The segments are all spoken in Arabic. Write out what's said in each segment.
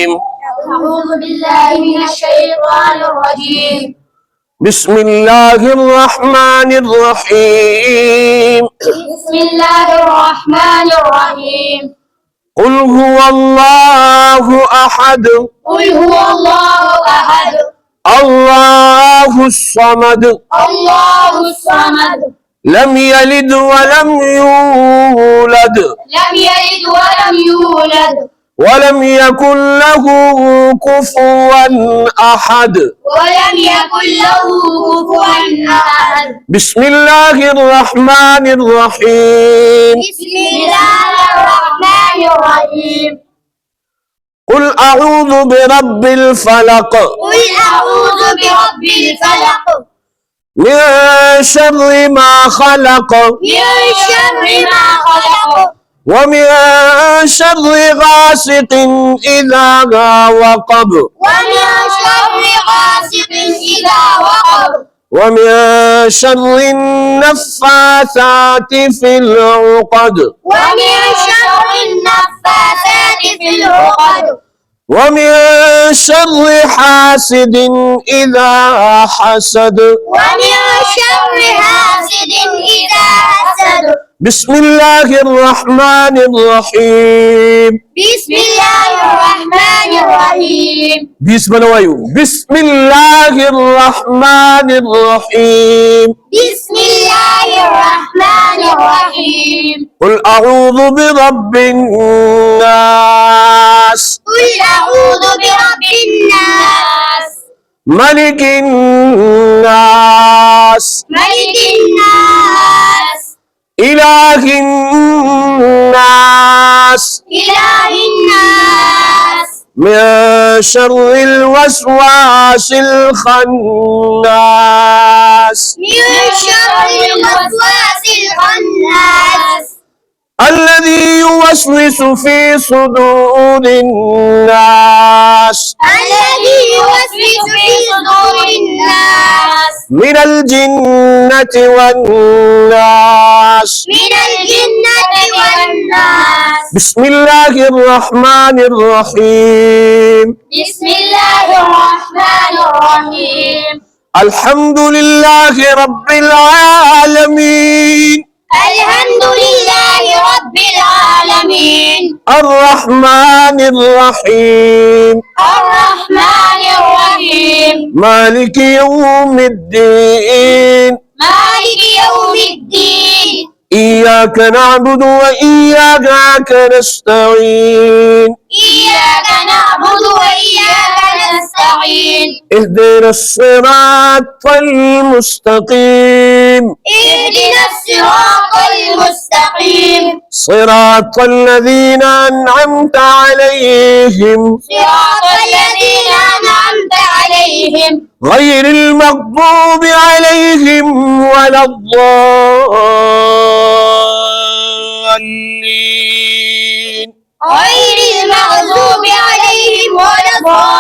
الرجيم أعوذ بالله من الشيطان الرجيم بسم الله الرحمن الرحيم بسم الله الرحمن الرحيم قل هو الله أحد قل هو الله أحد الله الصمد الله الصمد لم يلد ولم يولد لم يلد ولم يولد ولم يكن له كفوا أحد ولم يكن له كفوا أحد بسم الله الرحمن الرحيم بسم الله الرحمن الرحيم قل أعوذ برب الفلق قل أعوذ برب الفلق من شر ما خلق من شر ما خلق ومن شر غاسق إذا وقب ومن شر غاسق إذا وقب ومن شر النفاثات في العقد ومن شر النفاثات في العقد ومن شر حاسد إذا حسد ومن شر حاسد إذا حسد بسم الله الرحمن الرحيم بسم الله الرحمن الرحيم بسم الله الرحمن الرحيم بسم الله الرحمن الرحيم قل أعوذ برب الناس قل أعوذ برب الناس ملك الناس ملك الناس إله الناس إله الناس من شر الوسواس الخناس من شر الوسواس الخناس الذي يوسوس في صدور الناس الذي يوسوس في صدور الناس من الجنة والناس من الجنة والناس بسم الله الرحمن الرحيم بسم الله الرحمن الرحيم الحمد لله رب العالمين الحمد لله رب العالمين الرحمن الرحيم الرحمن الرحيم مالك يوم الدين مالك يوم الدين إياك نعبد وإياك نستعين إياك نعبد وإياك نستعين اهدنا الصراط المستقيم اهدنا الصراط المستقيم صراط الذين أنعمت عليهم صراط الذين أنعمت عليهم غير المغضوب عليهم ولا الضالين غير المغضوب عليهم ولا الضالين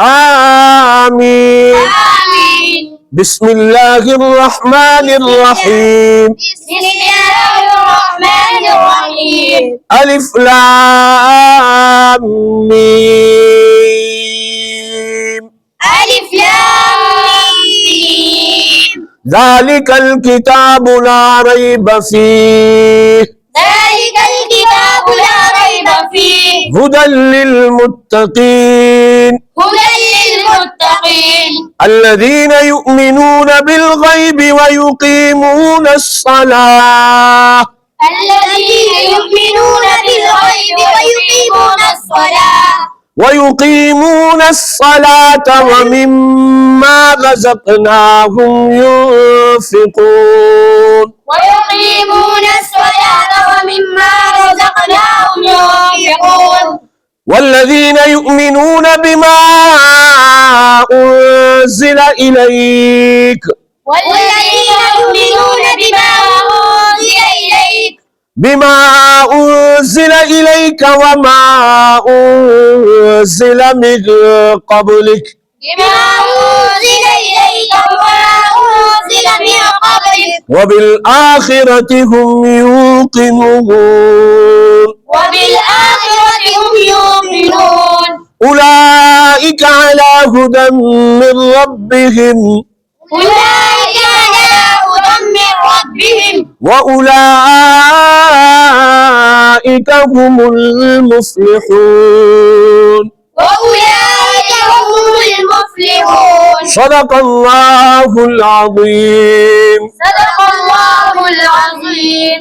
آمين آمين بسم الله الرحمن الرحيم بسم الله الرحمن الرحيم ألف لام ميم ألف لام ميم ذلك الكتاب لا ريب فيه ذلك الكتاب لا ريب فيه هدى للمتقين هدى للمتقين الذين يؤمنون بالغيب ويقيمون الصلاة الذين يؤمنون بالغيب ويقيمون الصلاة ومما رزقناهم ينفقون ويقيمون الصلاة ومما رزقناهم ينفقون والذين يؤمنون بما أنزل إليك والذين يؤمنون بما أنزل إليك وما أنزل من قبلك وبالآخرة هم يوقنون أولئك على هدى من ربهم أولئك على هدى من ربهم وأولئك هم المفلحون. وأولئك هم المفلحون. صدق الله العظيم. صدق الله العظيم.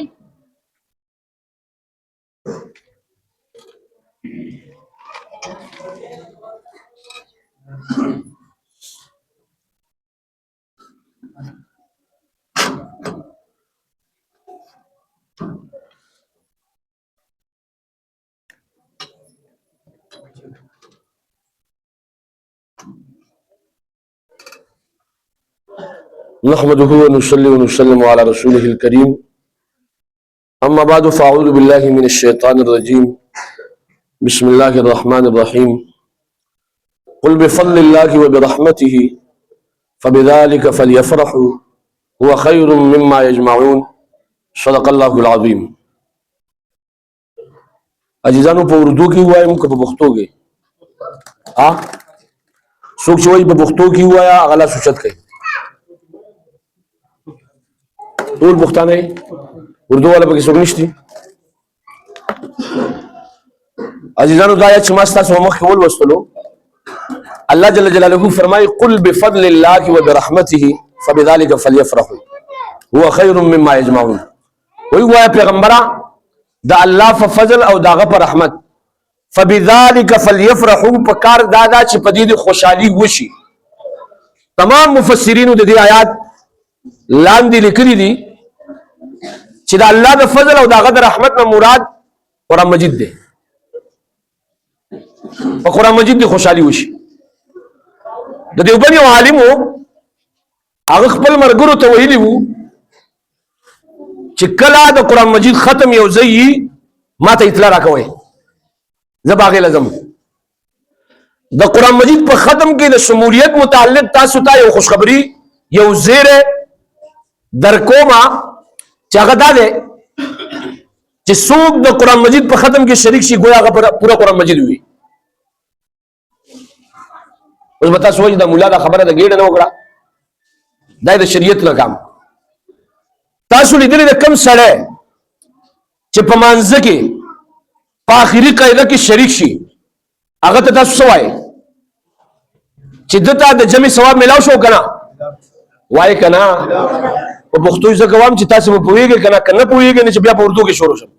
نحمده ونصلي ونسلم على رسوله الكريم. أما بعد فأعوذ بالله من الشيطان الرجيم. بسم الله الرحمن الرحيم. قل بفضل الله وبرحمته فبذلك فليفرحوا هو خير مما يجمعون. صدق الله العظيم. عزیزانو په اردو کې وایم که په پښتو کې؟ څوک چې وایي په پښتو کې وایا هغه لاس اوچت کړئ. ټول پښتانه اردو والا پکې څوک نشته؟ عزیزانو دا آیت چې ما ستاسو مخکې ولوستلو، الله جل جلاله فرمایي قل بفضل الله وبرحمته فبذلك فليفرحوا هو خير مما يجمعون. وی وایا پیغمبره دا الله په فضل او داغه په رحمت فبذلك فليفرحوا په کار دادا چې په دې خوشحالي وشي. تمام مفسرینو د دې آیات لاندې لیکلي دي چې دا الله د فضل او داغه د رحمت نه مراد قرآن مجید دی. په قرآن مجید دی خوشحالي وشي. د دیوبند یو عالم و، هغه خپل مرګرو ته ویلي وو چې کله د قرآن مجید ختم یو ځای ما ته اطلاع راکوئ، زه به هغې له ځم. د قرآن مجید په ختم کې د شمولیت متعلق تاسو ته یو خوشخبري یو زیری درکومه چې هغه دا دی چې څوک د قرآن مجید په ختم کې شریک شي ګویا هغه پوره قرآن مجید وي. اوس به تاسو وایي د ملا دا خبره د ګېډه نه وکړه، دا د شریعت نه کام. تاسو لیدلی د کم سړی چې په مانځه کې په آخري قاعده کې شریک شي هغه ته تاسو څه وایئ چې ده ته د جمع ثواب میلاو شو که نه؟ وایي که نه؟ په پښتو زه کوم چې تاسو به پوهېږئ که نه؟ که نه پوهېږئ نه چې بیا په اردو کې شروع شم.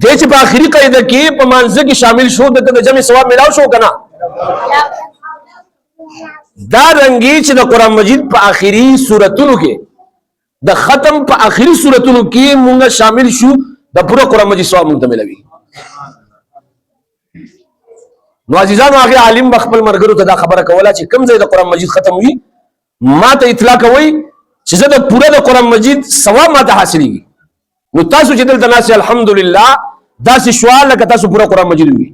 دی چې په آخري قاعده کې په مانځه کې شامل شو ده ته د جمع ثواب میلاو شو که نه؟ دا رنګي چې د قرآن مجید په آخري سورتونو کې د ختم په آخري سورتونو کې مونږ شامل شو د پوره قرآن مجید ثواب مونږ ته ملوي. نو عزیزانو هغه عالم به خپل مرګرو ته دا خبره کوله چې کوم ځای د قرآن مجید ختم وي ما ته اطلاع کوئ چې زه د پوره د قرآن مجید ثواب ما ته حاصلېږي. نو تاسو چې دلته ناست الحمدلله داسې شوال لکه تاسو پوره قرآن مجید وي.